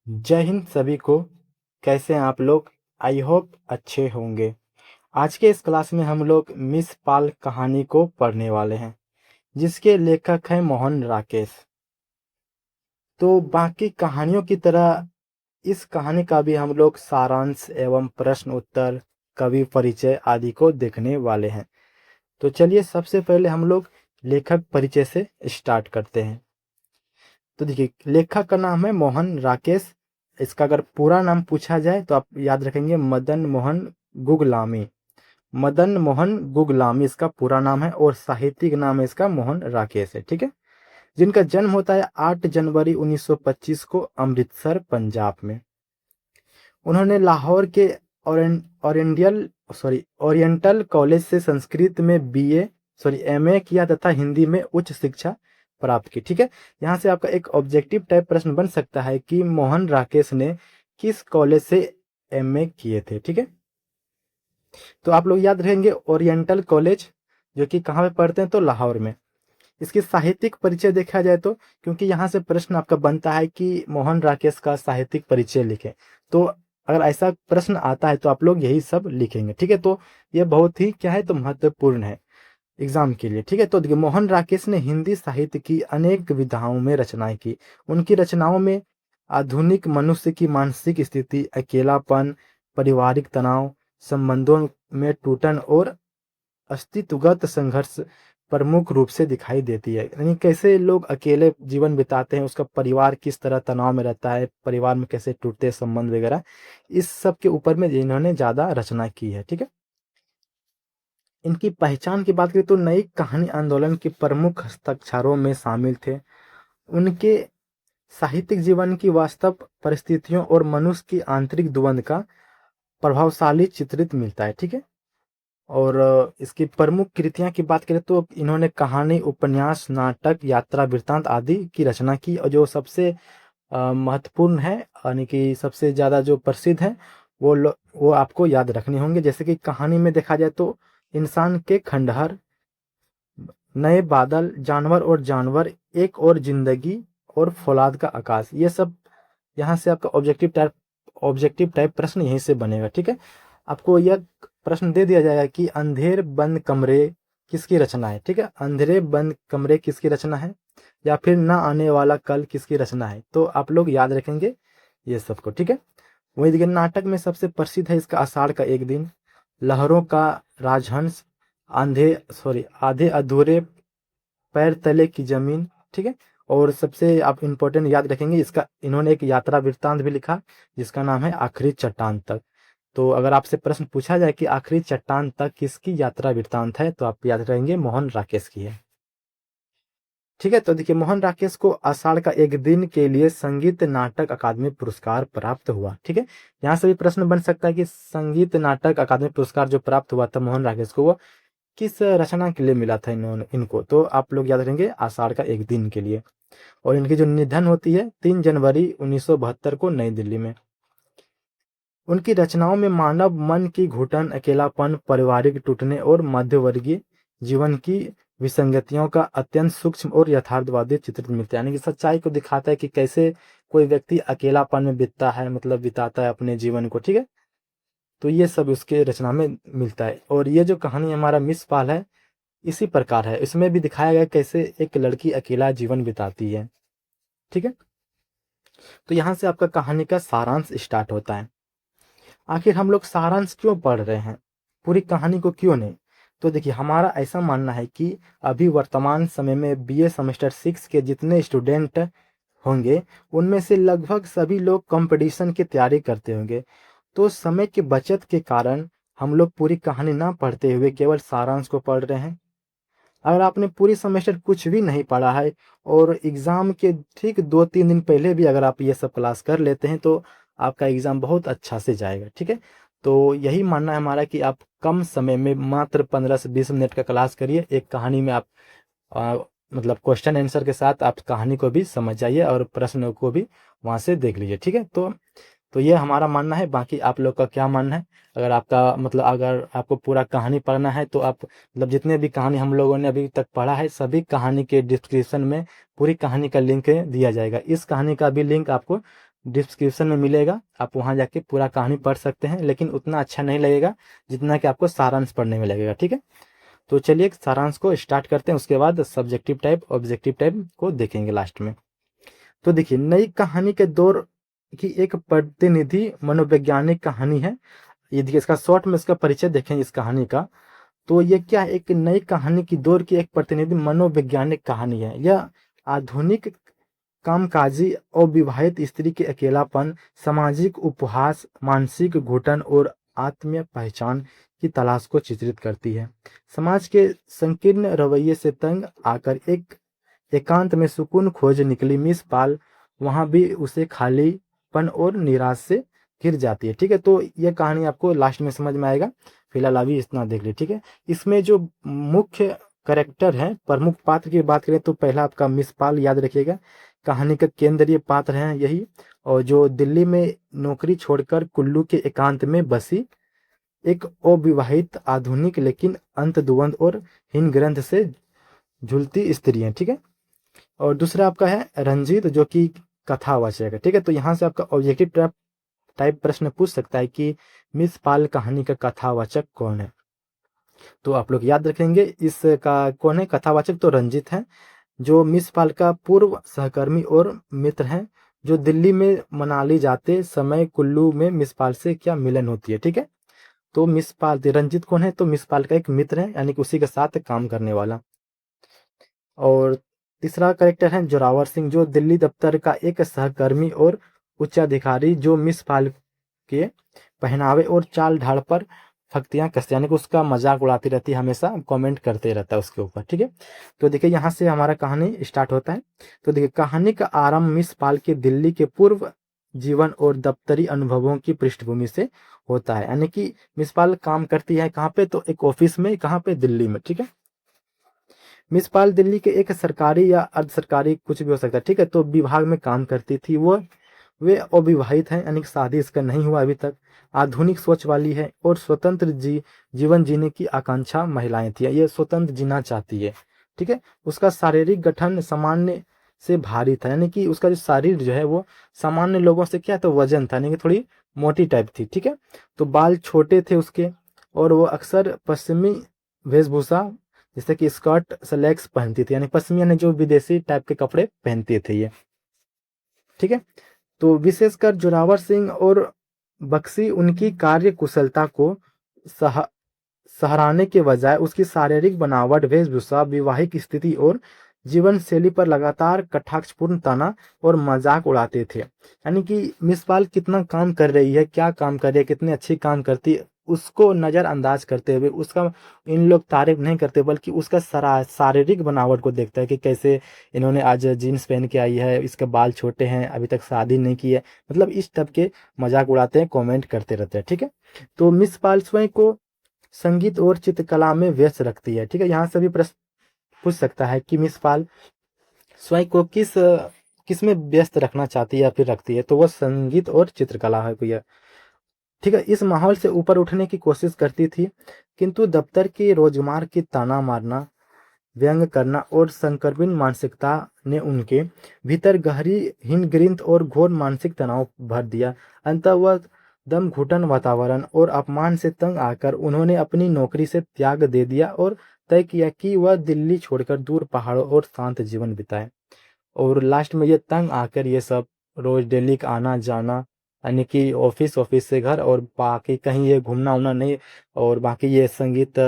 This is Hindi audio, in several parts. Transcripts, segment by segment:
जय हिंद सभी को। कैसे हैं आप लोग? आई होप अच्छे होंगे। आज के इस क्लास में हम लोग मिस पाल कहानी को पढ़ने वाले हैं, जिसके लेखक हैं मोहन राकेश। तो बाकी कहानियों की तरह इस कहानी का भी हम लोग सारांश एवं प्रश्न उत्तर, कवि परिचय आदि को देखने वाले हैं। तो चलिए सबसे पहले हम लोग लेखक परिचय से स्टार्ट करते हैं। तो देखिए, लेखक का नाम है मोहन राकेश। इसका अगर पूरा नाम पूछा जाए तो आप याद रखेंगे मदन मोहन गुगलामी। मदन मोहन गुगलामी इसका पूरा नाम है और साहित्यिक नाम है इसका मोहन राकेश है। ठीक है। जिनका जन्म होता है 8 जनवरी 1925 को अमृतसर पंजाब में। उन्होंने लाहौर के ओरिएंटल ओरिएंटल कॉलेज से संस्कृत में बीए एमए किया तथा हिंदी में उच्च शिक्षा प्राप्त की। ठीक है। यहाँ से आपका एक ऑब्जेक्टिव टाइप प्रश्न बन सकता है कि मोहन राकेश ने किस कॉलेज से एमए किए थे। ठीक है। तो आप लोग याद रखेंगे ओरिएंटल कॉलेज, जो कि कहाँ पे पढ़ते हैं, तो लाहौर में। इसकी साहित्यिक परिचय देखा जाए तो, क्योंकि यहाँ से प्रश्न आपका बनता है कि मोहन राकेश का साहित्यिक परिचय लिखें, तो अगर ऐसा प्रश्न आता है तो आप लोग यही सब लिखेंगे। ठीक है। तो ये बहुत ही क्या है, तो महत्वपूर्ण है एग्जाम के लिए। ठीक है। तो देखिए, मोहन राकेश ने हिंदी साहित्य की अनेक विधाओं में रचनाएं की। उनकी रचनाओं में आधुनिक मनुष्य की मानसिक स्थिति, अकेलापन, पारिवारिक तनाव, संबंधों में टूटन और अस्तित्वगत संघर्ष प्रमुख रूप से दिखाई देती है। यानी कैसे लोग अकेले जीवन बिताते हैं, उसका परिवार किस तरह तनाव में रहता है, परिवार में कैसे टूटते संबंध वगैरह, इस सब के ऊपर में इन्होंने ज्यादा रचना की है। ठीक है। इनकी पहचान की बात करें तो नई कहानी आंदोलन के प्रमुख हस्ताक्षरों में शामिल थे। उनके साहित्यिक जीवन की वास्तव परिस्थितियों और मनुष्य की आंतरिक द्वंद का प्रभावशाली चित्रित मिलता है। ठीक है। और इसकी प्रमुख कृतियां की बात करें तो इन्होंने कहानी, उपन्यास, नाटक, यात्रा वृत्तांत आदि की रचना की। और जो सबसे महत्वपूर्ण है, यानी कि सबसे ज्यादा जो प्रसिद्ध है, वो आपको याद रखने होंगे। जैसे कि कहानी में देखा जाए तो इंसान के खंडहर, नए बादल, जानवर और जानवर, एक और जिंदगी और फौलाद का आकाश, ये सब यहाँ से आपका ऑब्जेक्टिव टाइप प्रश्न यहीं से बनेगा। ठीक है। आपको यह प्रश्न दे दिया जाएगा कि अंधेर बंद कमरे किसकी रचना है। ठीक है। अंधेरे बंद कमरे किसकी रचना है, या फिर ना आने वाला कल किसकी रचना है, तो आप लोग याद रखेंगे ये सबको। ठीक है। वही देखिए, नाटक में सबसे प्रसिद्ध है इसका आषाढ़ का एक दिन, लहरों का राजहंस, आधे अधूरे, पैर तले की जमीन। ठीक है। और सबसे आप इम्पोर्टेंट याद रखेंगे, इसका इन्होंने एक यात्रा वृत्तांत भी लिखा, जिसका नाम है आखिरी चट्टान तक। तो अगर आपसे प्रश्न पूछा जाए कि आखिरी चट्टान तक किसकी यात्रा वृत्तांत है, तो आप याद रहेंगे मोहन राकेश की है। ठीक है। तो देखिए, मोहन राकेश को आषाढ़ का एक दिन के लिए संगीत नाटक अकादमी पुरस्कार प्राप्त हुआ। ठीक है। यहाँ से भी प्रश्न बन सकता है कि संगीत नाटक अकादमी पुरस्कार जो प्राप्त हुआ था मोहन राकेश को, वो किस रचना के लिए मिला था इनको, तो आप लोग याद रखेंगे आषाढ़ का एक दिन के लिए। और इनकी जो निधन होती है 3 जनवरी 1972 को नई दिल्ली में। उनकी रचनाओं में मानव मन की घुटन, अकेलापन, पारिवारिक टूटने और मध्यवर्गीय जीवन की विसंगतियों का अत्यंत सूक्ष्म और यथार्थवादी चित्रित मिलता है। यानी कि सच्चाई को दिखाता है कि कैसे कोई व्यक्ति अकेलापन में बीतता है, मतलब बिताता है अपने जीवन को। ठीक है। तो ये सब उसके रचना में मिलता है। और ये जो कहानी हमारा मिस पाल है, इसी प्रकार है। इसमें भी दिखाया गया कैसे एक लड़की अकेला जीवन बिताती है। ठीक है। तो यहाँ से आपका कहानी का सारांश स्टार्ट होता है। आखिर हम लोग सारांश क्यों पढ़ रहे हैं, पूरी कहानी को क्यों नहीं? तो देखिए, हमारा ऐसा मानना है कि अभी वर्तमान समय में बीए सेमेस्टर 6 के जितने स्टूडेंट होंगे, उनमें से लगभग सभी लोग कंपटीशन की तैयारी करते होंगे। तो समय की बचत के कारण हम लोग पूरी कहानी ना पढ़ते हुए केवल सारांश को पढ़ रहे हैं। अगर आपने पूरी सेमेस्टर कुछ भी नहीं पढ़ा है और एग्जाम के ठीक 2-3 दिन पहले भी अगर आप ये सब क्लास कर लेते हैं, तो आपका एग्जाम बहुत अच्छा से जाएगा। ठीक है। तो यही मानना है हमारा कि आप कम समय में मात्र 15 से 20 मिनट का क्लास करिए। एक कहानी में आप आ, मतलब क्वेश्चन आंसर के साथ आप कहानी को भी समझ जाइए और प्रश्नों को भी वहां से देख लीजिए। ठीक है। तो ये हमारा मानना है। बाकी आप लोग का क्या मानना है? अगर आपको पूरा कहानी पढ़ना है तो आप मतलब जितने भी कहानी हम लोगों ने अभी तक पढ़ा है, सभी कहानी के डिस्क्रिप्शन में पूरी कहानी का लिंक दिया जाएगा। इस कहानी का भी लिंक आपको डिस्क्रिप्शन में मिलेगा, आप वहाँ जाके पूरा कहानी पढ़ सकते हैं, लेकिन उतना अच्छा नहीं लगेगा जितना कि आपको सारांश पढ़ने में लगेगा। ठीक है, तो चलिए सारांश को स्टार्ट करते हैं, उसके बाद सब्जेक्टिव टाइप ऑब्जेक्टिव टाइप को देखेंगे लास्ट में। तो देखिए, नई कहानी के दौर की एक प्रतिनिधि मनोवैज्ञानिक कहानी है। ये देखिए, इसका शॉर्ट में इसका परिचय देखें इस कहानी का। तो ये क्या है, एक नई कहानी की दौर की एक प्रतिनिधि मनोवैज्ञानिक कहानी है। यह आधुनिक कामकाजी अविवाहित स्त्री के अकेलापन, सामाजिक उपहास, मानसिक घुटन और आत्मीय पहचान की तलाश को चित्रित करती है। समाज के संकीर्ण रवैये से तंग आकर एक एकांत में सुकून खोज निकली मिस पाल वहां भी उसे खालीपन और निराश से घिर जाती है। ठीक है, तो यह कहानी आपको लास्ट में समझ में आएगा, फिलहाल अभी इतना देख ली। ठीक है, इसमें जो मुख्य करेक्टर है, प्रमुख पात्र की बात करें तो पहला आपका मिस पाल याद रखिएगा, कहानी का केंद्रीय पात्र है यही, और जो दिल्ली में नौकरी छोड़कर कुल्लू के एकांत में बसी एक अविवाहित आधुनिक लेकिन अंतर्द्वंद और हीन ग्रंथ से झूलती स्त्री है। ठीक है, और दूसरा आपका है रंजीत, जो कि कथावाचक है। ठीक है, तो यहाँ से आपका ऑब्जेक्टिव टाइप प्रश्न पूछ सकता है कि मिस पाल कहानी का कथावाचक कौन है। तो आप लोग याद रखेंगे इसका कौन है कथावाचक, तो रंजीत है, जो मिस पाल का पूर्व सहकर्मी और मित्र हैं, जो दिल्ली में मनाली जाते समय कुल्लू में मिस पाल से क्या मिलन होती है। ठीक है, तो मिस पाल रंजीत कौन है, तो मिस पाल का एक मित्र है, यानी कि उसी के साथ काम करने वाला। और तीसरा करेक्टर है जोरावर सिंह, जो दिल्ली दफ्तर का एक सहकर्मी और उच्चाधिकारी, जो मिस पाल के पहनावे और चाल ढाल पर फक्तियां कसते, यानी कि उसका मजाक उड़ाती रहती है, हमेशा कमेंट करते रहता है उसके ऊपर। ठीक है, तो देखिए यहाँ से हमारा कहानी स्टार्ट होता है। तो देखिए, कहानी का आरंभ मिस पाल के दिल्ली के पूर्व जीवन और दफ्तरी अनुभवों की पृष्ठभूमि से होता है, यानी कि मिस पाल काम करती है कहाँ पे, तो एक ऑफिस में, कहाँ पे, दिल्ली में। ठीक है, मिस पाल दिल्ली के एक सरकारी या अर्ध सरकारी कुछ भी हो सकता है, ठीक है, तो विभाग में काम करती थी। वो वे अविवाहित हैं, यानी कि शादी इसका नहीं हुआ अभी तक, आधुनिक सोच वाली है और स्वतंत्र जीवन जीने की आकांक्षा महिलाएं थी, ये स्वतंत्र जीना चाहती है। ठीक है, उसका शारीरिक गठन सामान्य से भारी था, यानी कि उसका जो शरीर जो है वो सामान्य लोगों से क्या, तो वजन था, यानी कि थोड़ी मोटी टाइप थी। ठीक है, तो बाल छोटे थे उसके, और वो अक्सर पश्चिमी वेशभूषा जैसे कि स्कर्ट स्लैक्स पहनती थी, यानी पश्चिमी, यानी जो विदेशी टाइप के कपड़े पहनते थे ये। ठीक है, तो विशेषकर जोरावर सिंह और बक्सी उनकी कार्य कुशलता को सह सराहने के बजाय उसकी शारीरिक बनावट, वेशभूषा, वैवाहिक स्थिति और जीवन शैली पर लगातार कटाक्षपूर्ण ताना और मजाक उड़ाते थे। यानी कि मिस पाल कितना काम कर रही है, क्या काम कर रही है, कितने अच्छी काम करती है, उसको नजरअंदाज करते हुए उसका इन लोग तारीफ नहीं करते, बल्कि उसका शारीरिक बनावट को देखता है कि कैसे इन्होंने आज जीन्स पहन के आई है, इसके बाल छोटे हैं, अभी तक शादी नहीं की है, मतलब इस टाइप के मजाक उड़ाते हैं, कमेंट करते रहते हैं। ठीक है, तो मिस पाल स्वयं को संगीत और चित्रकला में व्यस्त रखती है। ठीक है, यहाँ से भी प्रश्न पूछ सकता है कि मिस पाल स्वयं को किस में व्यस्त रखना चाहती है या फिर रखती है, तो वो संगीत और चित्रकला है भैया। ठीक है, इस माहौल से ऊपर उठने की कोशिश करती थी, किंतु दफ्तर के रोजगार की ताना मारना, व्यंग करना और संकीर्ण मानसिकता ने उनके भीतर गहरी हिंगृंत और घोर मानसिक तनाव भर दिया। अंततः वह दम घुटन वातावरण और अपमान से तंग आकर उन्होंने अपनी नौकरी से त्याग दे दिया और तय किया कि वह दिल्ली छोड़कर दूर पहाड़ों और शांत जीवन बिताए। और लास्ट में ये तंग आकर ये सब रोज डेली का आना जाना, यानी कि ऑफिस ऑफिस से घर, और बाकी कहीं ये घूमना उमना नहीं, और बाकी ये संगीत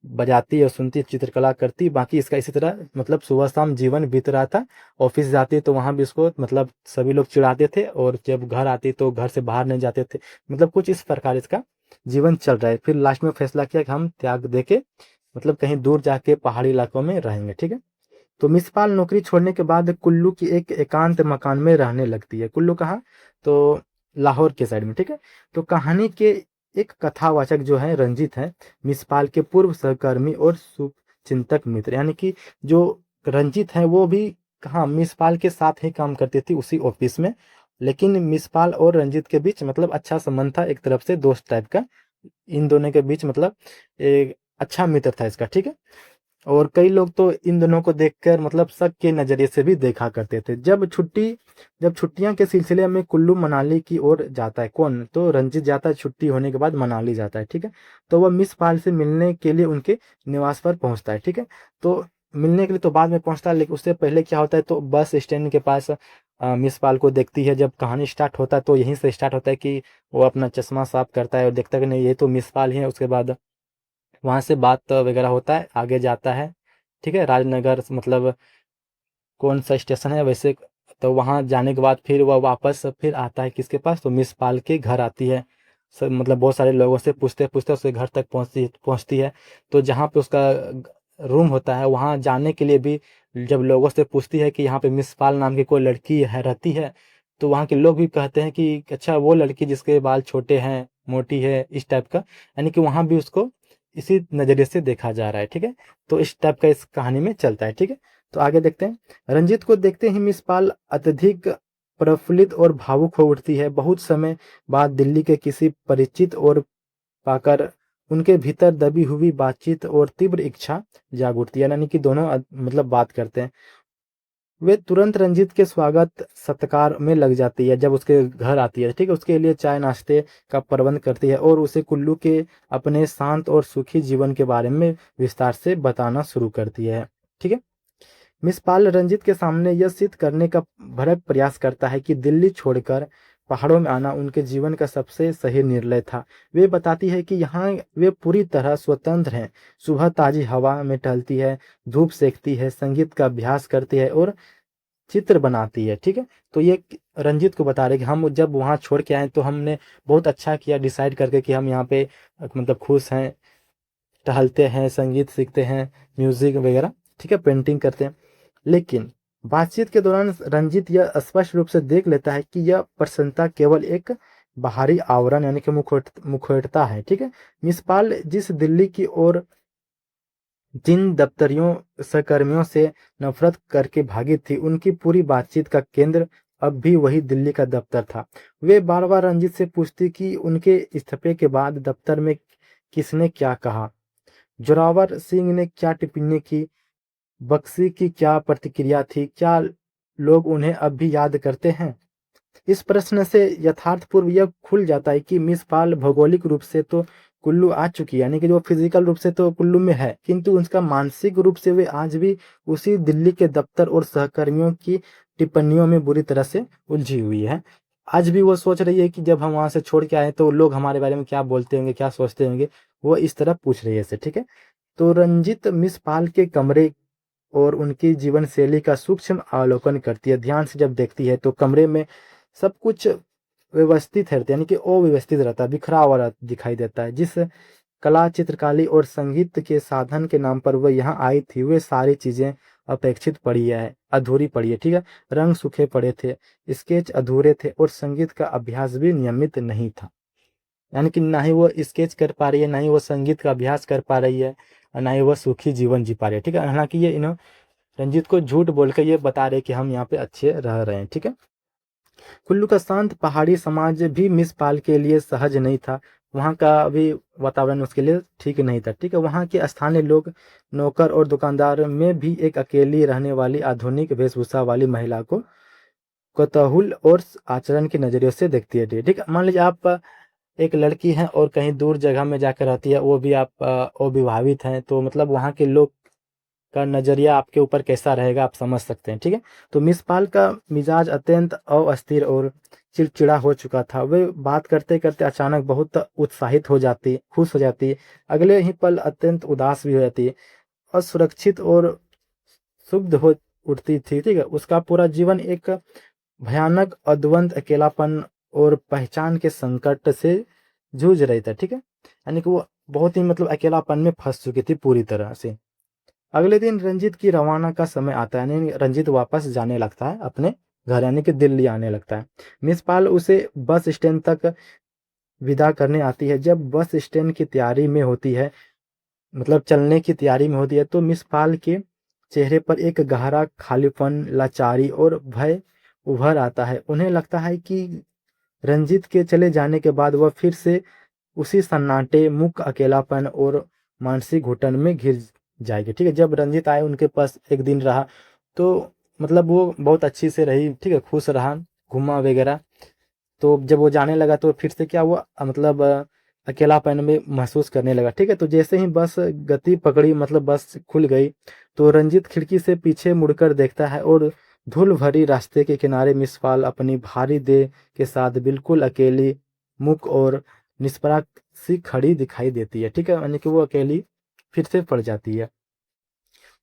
बजाती और सुनती, चित्रकला करती, बाकी इसका इसी तरह मतलब सुबह शाम जीवन बीत रहा था। ऑफिस जाती तो वहां भी इसको मतलब सभी लोग चिढ़ाते थे, और जब घर आती तो घर से बाहर नहीं जाते थे, मतलब कुछ इस प्रकार इसका जीवन चल रहा है। फिर लास्ट में फैसला किया कि हम त्याग दे के मतलब कहीं दूर जाके पहाड़ी इलाकों में रहेंगे। ठीक है, तो मिस पाल नौकरी छोड़ने के बाद कुल्लू की एक एकांत मकान में रहने लगती है। कुल्लू कहाँ, तो लाहौर के साइड में। ठीक है, तो कहानी के एक कथावाचक जो है रंजीत है, मिस पाल के पूर्व सहकर्मी और शुभचिंतक मित्र, यानी कि जो रंजीत है वो भी कहाँ, मिस पाल के साथ ही काम करती थी उसी ऑफिस में, लेकिन मिस पाल और रंजीत के बीच मतलब अच्छा संबंध था, एक तरफ से दोस्त टाइप का, इन दोनों के बीच मतलब एक अच्छा मित्र था इसका। ठीक है, और कई लोग तो इन दोनों को देखकर मतलब शक के नज़रिए से भी देखा करते थे। जब छुट्टियां के सिलसिले में कुल्लू मनाली की ओर जाता है, कौन तो रंजीत जाता है, छुट्टी होने के बाद मनाली जाता है, ठीक है। तो वह मिस पाल से मिलने के लिए उनके निवास पर पहुंचता है, ठीक है। तो मिलने के लिए तो बाद में पहुंचता है, लेकिन उससे पहले क्या होता है, तो बस स्टैंड के पास मिस पाल को देखती है। जब कहानी स्टार्ट होता है तो यहीं से स्टार्ट होता है कि वो अपना चश्मा साफ करता है और देखता है कि नहीं ये तो मिस पाल ही है। उसके बाद वहाँ से बात वगैरह होता है, आगे जाता है, ठीक है। राजनगर मतलब कौन सा स्टेशन है वैसे, तो वहाँ जाने के बाद फिर वह वापस फिर आता है किसके पास, तो मिस पाल के घर आती है। सब मतलब बहुत सारे लोगों से पूछते पूछते उसके घर तक पहुँचती पहुँचती है। तो जहाँ पे उसका रूम होता है वहाँ जाने के लिए भी जब लोगों से पूछती है कि यहाँ पे मिस पाल नाम की कोई लड़की है रहती है, तो वहाँ के लोग भी कहते हैं कि अच्छा वो लड़की जिसके बाल छोटे हैं, मोटी है, इस टाइप का। यानी कि वहाँ भी उसको इसी नज़रिए से देखा जा रहा है, ठीक है। तो इस टाइप का इस कहानी में चलता है, ठीक है। तो आगे देखते हैं। रंजीत को देखते ही मिस पाल अत्यधिक प्रफुल्लित और भावुक हो उठती है। बहुत समय बाद दिल्ली के किसी परिचित और पाकर उनके भीतर दबी हुई बातचीत और तीव्र इच्छा जाग उठती है। यानी कि दोनों मतलब बात करते हैं। वे तुरंत रंजीत के स्वागत सत्कार में लग जाती है। जब उसके घर आती है, ठीक है, उसके लिए चाय नाश्ते का प्रबंध करती है और उसे कुल्लू के अपने शांत और सुखी जीवन के बारे में विस्तार से बताना शुरू करती है, ठीक है। मिस पाल रंजीत के सामने यह सिद्ध करने का भरक प्रयास करता है कि दिल्ली छोड़कर पहाड़ों में आना उनके जीवन का सबसे सही निर्णय था। वे बताती है कि यहाँ वे पूरी तरह स्वतंत्र हैं। सुबह ताजी हवा में टहलती है, धूप सेकती है, संगीत का अभ्यास करती है और चित्र बनाती है, ठीक है। तो ये रंजीत को बता रहे कि हम जब वहाँ छोड़ के आए तो हमने बहुत अच्छा किया डिसाइड करके कि हम यहाँ पे मतलब खुश हैं, टहलते हैं, संगीत सीखते हैं, म्यूजिक वगैरह, ठीक है, पेंटिंग करते हैं। लेकिन बातचीत के दौरान रंजीत यह स्पष्ट रूप से देख लेता है कि यह प्रसन्नता केवल एक बाहरी आवरण यानी कि मुखौटा है, ठीक है। मिस पाल जिस दिल्ली की ओर जिन दफ्तरियों सहकर्मियों से नफरत करके भागी थी, उनकी पूरी बातचीत का केंद्र अब भी वही दिल्ली का दफ्तर था। वे बार बार रंजीत से पूछती कि उनके इस्तीफे के बाद दफ्तर में किसने क्या कहा, जोरावर सिंह ने क्या टिप्पणी की, बख्शी की क्या प्रतिक्रिया थी, क्या लोग उन्हें अब भी याद करते हैं। इस प्रश्न से यथार्थपूर्व यह खुल जाता है कि मिस पाल भौगोलिक रूप से तो कुल्लू आ चुकी है, यानी कि जो फिजिकल रूप से तो कुल्लू में है, किंतु उसका मानसिक रूप से वे आज भी उसी दिल्ली के दफ्तर और सहकर्मियों की टिप्पणियों में बुरी तरह से उलझी हुई है। आज भी वो सोच रही है कि जब हम वहां से छोड़ के आए तो लोग हमारे बारे में क्या बोलते होंगे, क्या सोचते होंगे, वो इस तरह पूछ रही है इसे, ठीक है। तो रंजित मिस पाल के कमरे और उनकी जीवन शैली का सूक्ष्म अवलोकन करती है। ध्यान से जब देखती है तो कमरे में सब कुछ व्यवस्थित रहता है, यानी कि अव्यवस्थित रहता है, बिखरा हुआ दिखाई देता है। जिस कला, चित्रकारी और संगीत के साधन के नाम पर वह यहाँ आई थी, वे सारी चीजें अपेक्षित पड़ी है, अधूरी पड़ी है, ठीक है। रंग सूखे पड़े थे, स्केच अधूरे थे और संगीत का अभ्यास भी नियमित नहीं था। यानी कि ना ही वो स्केच कर पा रही है, ना ही वो संगीत का अभ्यास कर पा रही है, और ना ही वो सुखी जीवन जी पा रही है, ठीक है। हालांकि ये रंजीत को झूठ बोल के ये बता रहे कि हम यहाँ पे अच्छे रह रहे हैं, ठीक है। कुल्लू का शांत पहाड़ी समाज भी मिस पाल के लिए सहज नहीं था। वहाँ का भी वातावरण उसके लिए ठीक नहीं था, ठीक है। वहाँ के स्थानीय लोग, नौकर और दुकानदार में भी एक अकेली रहने वाली आधुनिक वेशभूषा वाली महिला को कतहूल और आचरण के नजरिए से देखती है, ठीक है। मान लीजिए आप एक लड़की हैं और कहीं दूर जगह में जाकर रहती है, वो भी आप अविवाहित हैं, तो मतलब वहाँ के लोग का नजरिया आपके ऊपर कैसा रहेगा आप समझ सकते हैं, ठीक है। तो मिस पाल का मिजाज अत्यंत अस्थिर और चिड़चिड़ा हो चुका था। वे बात करते करते अचानक बहुत उत्साहित हो जाती, खुश हो जाती, अगले ही पल अत्यंत उदास भी हो जाती, असुरक्षित और क्षुब्ध हो उठती थी, ठीक है। उसका पूरा जीवन एक भयानक अद्वंद अकेलापन और पहचान के संकट से जूझ रही था, ठीक है। यानी कि वो बहुत ही मतलब अकेलापन में फंस चुकी थी पूरी तरह से। अगले दिन रंजीत की रवाना का समय आता है, यानी रंजीत वापस जाने लगता है अपने घर, यानी कि दिल्ली आने लगता है। मिस पाल उसे बस स्टैंड तक विदा करने आती है। जब बस स्टैंड की तैयारी में होती है, मतलब चलने की तैयारी में होती है, तो मिस पाल के चेहरे पर एक गहरा खालीपन, लाचारी और भय उभर आता है। उन्हें लगता है कि रंजीत के चले जाने के बाद वह फिर से उसी सन्नाटे, मुक्त अकेलापन और मानसिक घुटन में घिर जाएगी, ठीक है। जब रंजीत आए उनके पास एक दिन रहा, तो मतलब वो बहुत अच्छी से रही, ठीक है, खुश रहा, घूमा वगैरह। तो जब वो जाने लगा तो फिर से क्या हुआ, मतलब अकेलापन में महसूस करने लगा, ठीक है। तो जैसे ही बस गति पकड़ी, मतलब बस खुल गई, तो रंजीत खिड़की से पीछे मुड़कर देखता है और धूल भरी रास्ते के किनारे मिस पाल अपनी भारी देह के साथ बिल्कुल अकेली, मूक और निष्पराग सी खड़ी दिखाई देती है, ठीक है। यानी कि वो अकेली फिर से पड़ जाती है।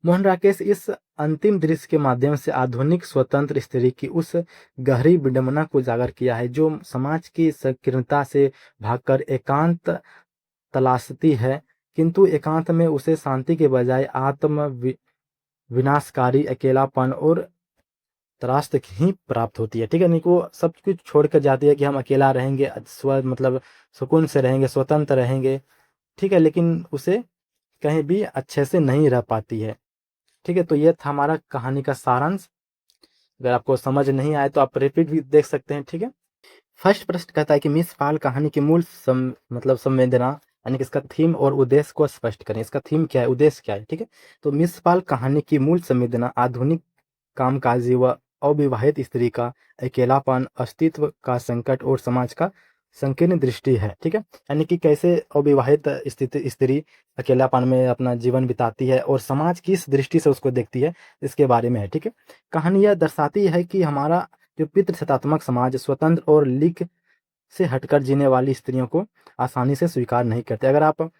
मोहन राकेश इस अंतिम दृश्य के माध्यम से आधुनिक स्वतंत्र स्त्री की उस गहरी विडंबना को उजागर किया है, जो समाज की संकीर्णता से भागकर एकांत तलाशती है, किंतु एकांत में उसे शांति के बजाय विनाशकारी अकेलापन और त्रासद ही प्राप्त होती है, ठीक है। नहीं, वो सब कुछ छोड़ कर जाती है कि हम अकेला रहेंगे, मतलब सुकून से रहेंगे, स्वतंत्र रहेंगे, ठीक है, लेकिन उसे कहीं भी अच्छे से नहीं रह पाती है, ठीक है। तो ये था हमारा कहानी का सारांश। अगर आपको समझ नहीं आए तो आप रिपीट भी देख सकते हैं, ठीक है। फर्स्ट प्रश्न कहता है कि मिस पाल कहानी की मूल मतलब संवेदना, यानी कि इसका थीम और उद्देश्य को स्पष्ट करें। इसका थीम क्या है, उद्देश्य क्या है, ठीक है। तो मिस पाल कहानी की मूल संवेदना आधुनिक कामकाजी व अविवाहित स्त्री का अकेलापन, अस्तित्व का संकट और समाज का संकीर्ण दृष्टि है, ठीक है। यानी कि कैसे अविवाहित स्थिति स्त्री अकेलापन में अपना जीवन बिताती है और समाज किस दृष्टि से उसको देखती है, इसके बारे में है, ठीक है। कहानी यह दर्शाती है कि हमारा जो पितृसत्तात्मक समाज स्वतंत्र और लीक से हटकर जीने वाली स्त्रियों को आसानी से स्वीकार नहीं करते। अगर आप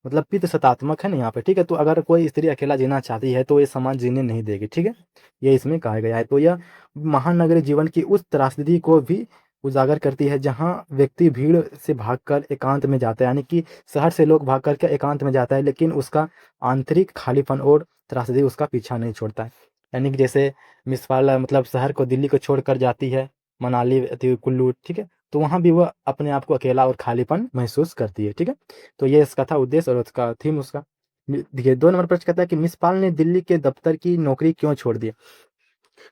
मतलब पितृसत्तात्मक है ना यहाँ पे, ठीक है, तो अगर कोई स्त्री अकेला जीना चाहती है तो ये समाज जीने नहीं देगी, ठीक है। ये इसमें कहा गया है। तो यह महानगरीय जीवन की उस त्रासदी को भी उजागर करती है जहाँ व्यक्ति भीड़ से भागकर एकांत में जाता है, यानी कि शहर से लोग भाग करके एकांत में जाता है, लेकिन उसका आंतरिक खालीपन और त्रासदी उसका पीछा नहीं छोड़ता है। यानी कि जैसे मिस पाल मतलब शहर को, दिल्ली को छोड़कर जाती है, मनाली कुल्लू, ठीक है, तो वहाँ भी वह अपने आप को अकेला और खालीपन महसूस करती है, ठीक है। तो ये इसका था उद्देश्य और उसका थीम उसका। देखिए 2 नंबर प्रश्न कहता है कि मिस पाल ने दिल्ली के दफ्तर की नौकरी क्यों छोड़ दी?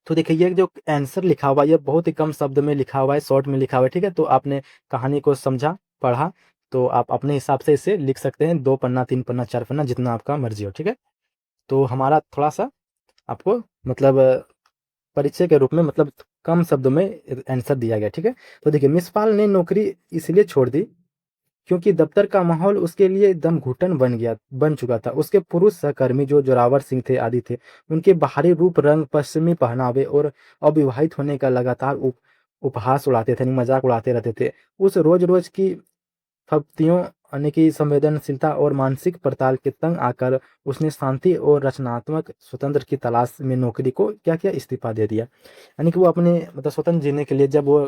तो देखिए ये जो आंसर लिखा हुआ है ये बहुत ही कम शब्द में लिखा हुआ है, शॉर्ट में लिखा हुआ है, ठीक है। तो आपने कहानी को समझा, पढ़ा, तो आप अपने हिसाब से इसे लिख सकते हैं, 2 पन्ना, 3 पन्ना, 4 पन्ना, जितना आपका मर्जी हो, ठीक है। तो हमारा थोड़ा-सा आपको मतलब परिचय के रूप में मतलब कम शब्दों में आंसर दिया गया, ठीक है। तो देखिए मिस पाल ने नौकरी इसलिए छोड़ दी क्योंकि दफ्तर का माहौल उसके लिए एकदम घुटन बन चुका था। उसके पुरुष सहकर्मी जो जोरावर सिंह थे आदि थे, उनके बाहरी रूप रंग, पश्चिमी पहनावे और अविवाहित होने का लगातार उपहास उड़ाते थे, मजाक उड़ाते रहते थे। उस रोज रोज की फब्तियों, यानी कि संवेदनशीलता और मानसिक पड़ताल के तंग आकर उसने शांति और रचनात्मक स्वतंत्र की तलाश में नौकरी को क्या किया, इस्तीफा दे दिया। यानी कि वो अपने मतलब स्वतंत्र जीने के लिए जब वो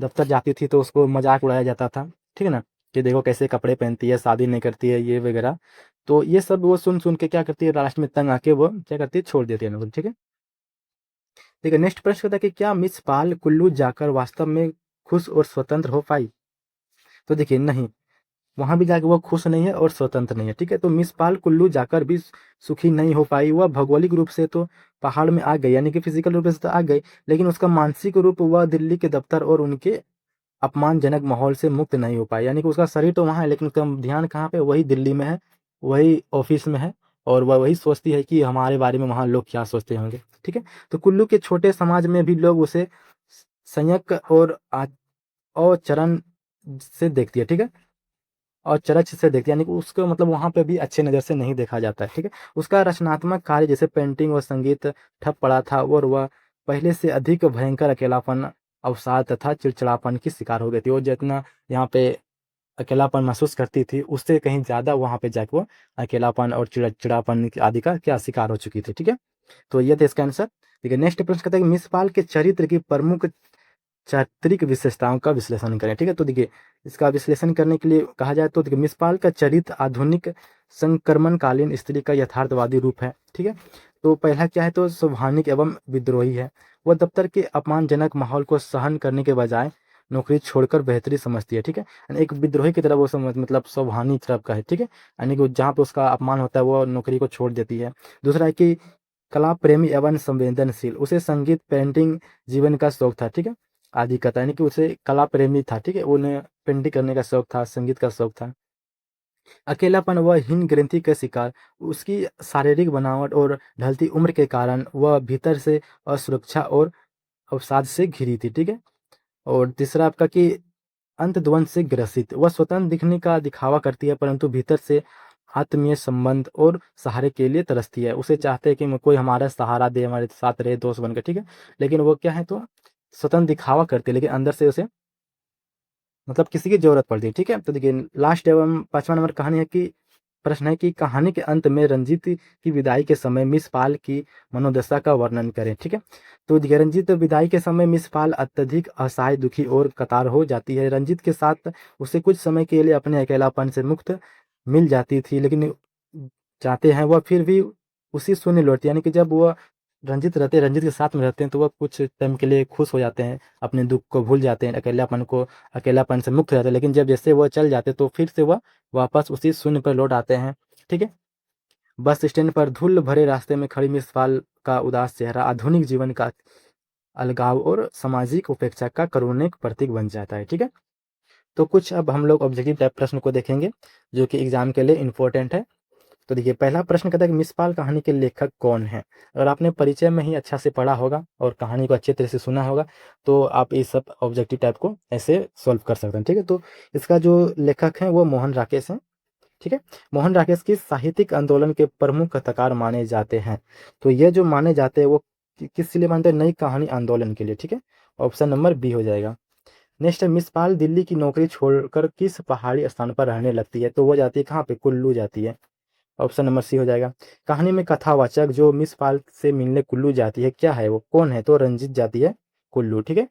दफ्तर जाती थी तो उसको मजाक उड़ाया जाता था, ठीक है ना, कि देखो कैसे कपड़े पहनती है, शादी नहीं करती है, ये वगैरह। तो ये सब वो सुन सुन के क्या करती है, लास्ट में तंग आके वो क्या करती है, छोड़ देती है नौकरी, ठीक है। देखिए नेक्स्ट प्रश्न कहता है कि क्या मिस पाल कुल्लू जाकर वास्तव में खुश और स्वतंत्र हो पाई? तो देखिए नहीं, वहाँ भी जाके वो खुश नहीं है और स्वतंत्र नहीं है, ठीक है। तो मिस पाल कुल्लू जाकर भी सुखी नहीं हो पाई। वह भौगोलिक रूप से तो पहाड़ में आ गई, यानी कि फिजिकल रूप से तो आ गई, लेकिन उसका मानसिक रूप वह दिल्ली के दफ्तर और उनके अपमानजनक माहौल से मुक्त नहीं हो पाई। यानी कि उसका शरीर तो वहाँ है, लेकिन उसका ध्यान कहाँ पे, वही दिल्ली में है, वही ऑफिस में है, और वह वही सोचती है कि हमारे बारे में वहाँ लोग क्या सोचते होंगे, ठीक है। तो कुल्लू के छोटे समाज में भी लोग उसे संयक और अचरण से देखती है, ठीक है, और चरच से देखती है, यानी कि उसको मतलब वहाँ पे भी अच्छे नज़र से नहीं देखा जाता है, ठीक है। उसका रचनात्मक कार्य जैसे पेंटिंग और संगीत ठप पड़ा था और वह पहले से अधिक भयंकर अकेलापन, अवसाद तथा चिड़चिड़ापन की शिकार हो गई थी। वो जितना यहाँ पे अकेलापन महसूस करती थी, उससे कहीं ज़्यादा वहाँ पे जाके वो अकेलापन और चिड़चिड़ापन आदि का क्या शिकार हो चुकी थी, ठीक है। तो ये थे इसका आंसर। ठीक है, नेक्स्ट प्रश्न कहता है कि मिस पाल के चरित्र की प्रमुख चारित्रिक विशेषताओं का विश्लेषण करें, ठीक है। तो देखिए इसका विश्लेषण करने के लिए कहा जाए तो देखिए मिसपाल का चरित्र आधुनिक संक्रमणकालीन स्त्री का यथार्थवादी रूप है, ठीक है। तो पहला क्या है, तो स्वाभाविक एवं विद्रोही है। वह दफ्तर के अपमानजनक माहौल को सहन करने के बजाय नौकरी छोड़कर बेहतरी समझती है, ठीक है। यानी एक विद्रोही की तरह वो समझ मतलब स्वाभाविक तरफ का है, ठीक है। यानी कि जहाँ पे उसका अपमान होता है वो नौकरी को छोड़ देती है। दूसरा है कि कला प्रेमी एवं संवेदनशील, उसे संगीत, पेंटिंग, जीवन का शौक था, ठीक है, आदि का था, यानी कि उसे कला प्रेमी था, ठीक है, उन्हें पेंटिंग करने का शौक था, संगीत का शौक था। अकेलापन व हीन ग्रंथि का शिकार, उसकी शारीरिक बनावट और ढलती उम्र के कारण वह भीतर से असुरक्षा और अवसाद से घिरी थी, ठीक है। और तीसरा आपका कि अंतद्वंद से ग्रसित, वह स्वतंत्र दिखने का दिखावा करती है परंतु भीतर से आत्मीय संबंध और सहारे के लिए तरसती है। उसे चाहते हैं कि कोई हमारा सहारा दे, हमारे साथ रहे, दोस्त बनकर, ठीक है। लेकिन वो क्या है, तो स्वतंत्र दिखावा करती है लेकिन अंदर से उसे मतलब किसी की जरूरत पड़ती है, ठीक है। तो देखिए लास्ट एवं 5वां नंबर कहानी है कि प्रश्न है कि कहानी के अंत में रंजीत की विदाई के समय मिस पाल की मनोदशा का वर्णन करें, ठीक है। तो देखिए रंजीत विदाई के समय मिस पाल अत्यधिक असहाय, दुखी और कतार हो जाती है। रंजीत के साथ उसे कुछ समय के लिए अपने अकेलापन से मुक्त मिल जाती थी, लेकिन चाहते हैं वह फिर भी उसी शून्य लौटती है। यानी कि जब वह रंजीत के साथ में रहते हैं तो वह कुछ टाइम के लिए खुश हो जाते हैं, अपने दुख को भूल जाते हैं, अकेलापन से मुक्त हो जाते हैं। लेकिन जब जैसे वह चल जाते हैं तो फिर से वह वापस उसी शून्य पर लौट आते हैं, ठीक है। बस स्टैंड पर धूल भरे रास्ते में खड़ी मिस पाल का उदास चेहरा आधुनिक जीवन का अलगाव और सामाजिक उपेक्षा का करुणिक प्रतीक बन जाता है, ठीक है। तो कुछ अब हम लोग ऑब्जेक्टिव टाइप प्रश्न को देखेंगे जो कि एग्जाम के लिए इंपॉर्टेंट है। तो देखिए पहला प्रश्न कहता है कि मिस पाल कहानी के लेखक कौन है। अगर आपने परिचय में ही अच्छा से पढ़ा होगा और कहानी को अच्छे तरह से सुना होगा तो आप इस सब ऑब्जेक्टिव टाइप को ऐसे सॉल्व कर सकते हैं, ठीक है। तो इसका जो लेखक है वो मोहन राकेश हैं, ठीक है। मोहन राकेश की साहित्यिक आंदोलन के प्रमुख कथाकार माने जाते हैं। तो ये जो माने जाते हैं वो किस लिए मानते हैं, नई कहानी आंदोलन के लिए, ठीक है। ऑप्शन नंबर बी हो जाएगा। नेक्स्ट है मिस पाल दिल्ली की नौकरी छोड़कर किस पहाड़ी स्थान पर रहने लगती है। तो वो जाती है कहाँ पे, कुल्लू जाती है। ऑप्शन नंबर सी हो जाएगा। कहानी में कथावाचक जो मिस पाल से मिलने कुल्लू जाती है, क्या है वो, कौन है, तो रंजीत जाती है कुल्लू, ठीक है।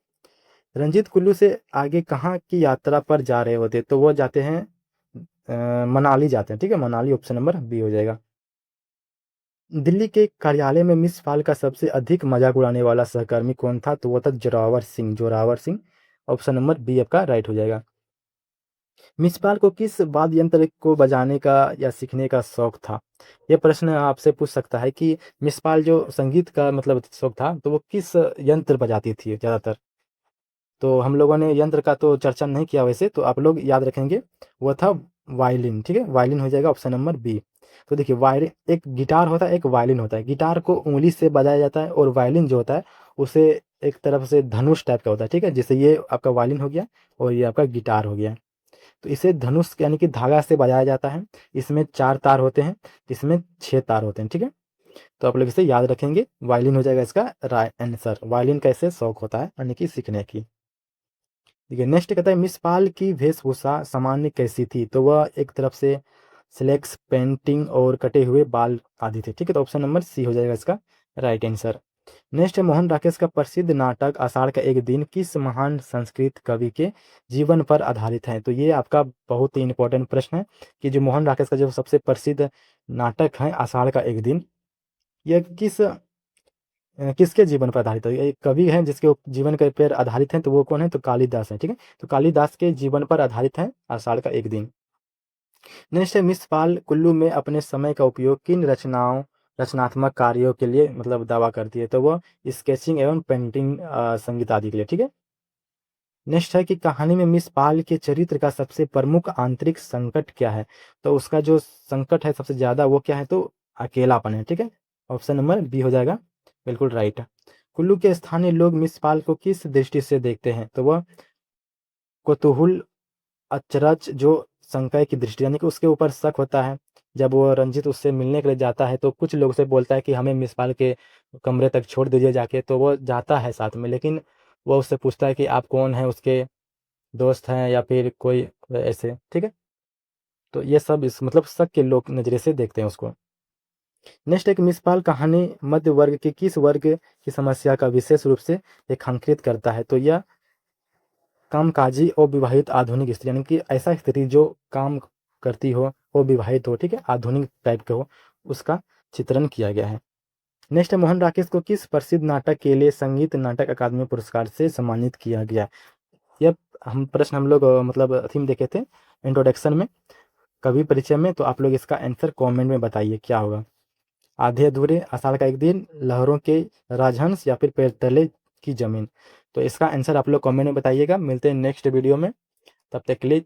रंजीत कुल्लू से आगे कहाँ की यात्रा पर जा रहे होते, तो वो जाते हैं मनाली जाते हैं, ठीक है। मनाली ऑप्शन नंबर बी हो जाएगा। दिल्ली के कार्यालय में मिस पाल का सबसे अधिक मजाक उड़ाने वाला सहकर्मी कौन था, तो वो था Zorawar Singh. Option number B आपका राइट हो जाएगा। मिस पाल को किस वाद्य यंत्र को बजाने का या सीखने का शौक था। ये प्रश्न आपसे पूछ सकता है कि मिस पाल जो संगीत का मतलब शौक था तो वो किस यंत्र बजाती थी ज़्यादातर। तो हम लोगों ने यंत्र का तो चर्चा नहीं किया वैसे, तो आप लोग याद रखेंगे वो था वायलिन, ठीक है। वायलिन हो जाएगा ऑप्शन नंबर बी। तो देखिए वायलिन, एक गिटार होता है एक वायलिन होता है। गिटार को उंगली से बजाया जाता है और वायलिन जो होता है उसे एक तरफ से धनुष टाइप का होता है, ठीक है। जैसे ये आपका वायलिन हो गया और ये आपका गिटार हो गया। तो इसे धनुष यानी कि धागा से बजाया जाता है। इसमें 4 तार होते हैं, इसमें 6 तार होते हैं, ठीक है। तो आप लोग इसे याद रखेंगे, वायलिन हो जाएगा इसका राइट आंसर। वायलिन का ऐसे शौक होता है यानी कि सीखने की। देखिए नेक्स्ट कहता है मिस पाल की वेशभूषा सामान्य कैसी थी, तो वह एक तरफ से स्लेक्स, पेंटिंग और कटे हुए बाल आदि थे, ठीक है। तो ऑप्शन नंबर सी हो जाएगा इसका राइट आंसर। नेक्स्ट है मोहन राकेश का प्रसिद्ध नाटक आषाढ़ का एक दिन किस महान संस्कृत कवि के जीवन पर आधारित है। तो ये आपका बहुत ही इंपॉर्टेंट प्रश्न है कि जो मोहन राकेश का जो सबसे प्रसिद्ध नाटक है आषाढ़ का एक दिन, यह किसके जीवन पर आधारित है। एक कवि हैं जिसके जीवन के पर आधारित हैं, तो वो कौन है, तो कालिदास है, ठीक है। तो कालिदास के जीवन पर आधारित है आषाढ़ का एक दिन। नेक्स्ट है मिस पाल कुल्लू में अपने समय का उपयोग किन रचनात्मक कार्यों के लिए मतलब दावा करती है, तो वो स्केचिंग एवं पेंटिंग, संगीत आदि के लिए, ठीक है। नेक्स्ट है कि कहानी में मिस पाल के चरित्र का सबसे प्रमुख आंतरिक संकट क्या है, तो उसका जो संकट है सबसे ज्यादा वो क्या है, तो अकेलापन है, ठीक है। ऑप्शन नंबर बी हो जाएगा बिल्कुल राइट। कुल्लू के स्थानीय लोग मिस पाल को किस दृष्टि से देखते हैं, तो वह कुतूहल, अचरज, जो संशय की दृष्टि, यानी कि उसके ऊपर शक होता है। जब वो रंजीत उससे मिलने के लिए जाता है तो कुछ लोग से बोलता है कि हमें मिस पाल के कमरे तक छोड़ दीजिए जाके, तो वो जाता है साथ में, लेकिन वो उससे पूछता है कि आप कौन हैं, उसके दोस्त हैं या फिर कोई ऐसे, ठीक है। तो ये सब इस मतलब शक के लोग नज़रिए से देखते हैं उसको। नेक्स्ट एक मिस पाल कहानी मध्य वर्ग के किस वर्ग की समस्या का विशेष रूप से रेखांकित करता है, तो यह कामकाजी और विवाहित आधुनिक स्त्री, यानी कि ऐसा स्त्री जो काम करती हो, वो विवाहित हो, ठीक है, आधुनिक टाइप के हो, उसका चित्रण किया गया है। नेक्स्ट है मोहन राकेश को किस प्रसिद्ध नाटक के लिए संगीत नाटक अकादमी पुरस्कार से सम्मानित किया गया। यह हम लोग मतलब थीम देखे थे इंट्रोडक्शन में, कवि परिचय में। तो आप लोग इसका आंसर कमेंट में बताइए क्या होगा। आधे अधूरे, आषाढ़ का एक दिन, लहरों के राजहंस या फिर पैर तले की जमीन। तो इसका आंसर आप लोग कमेंट में बताइएगा। मिलते हैं नेक्स्ट वीडियो में, तब तक के लिए।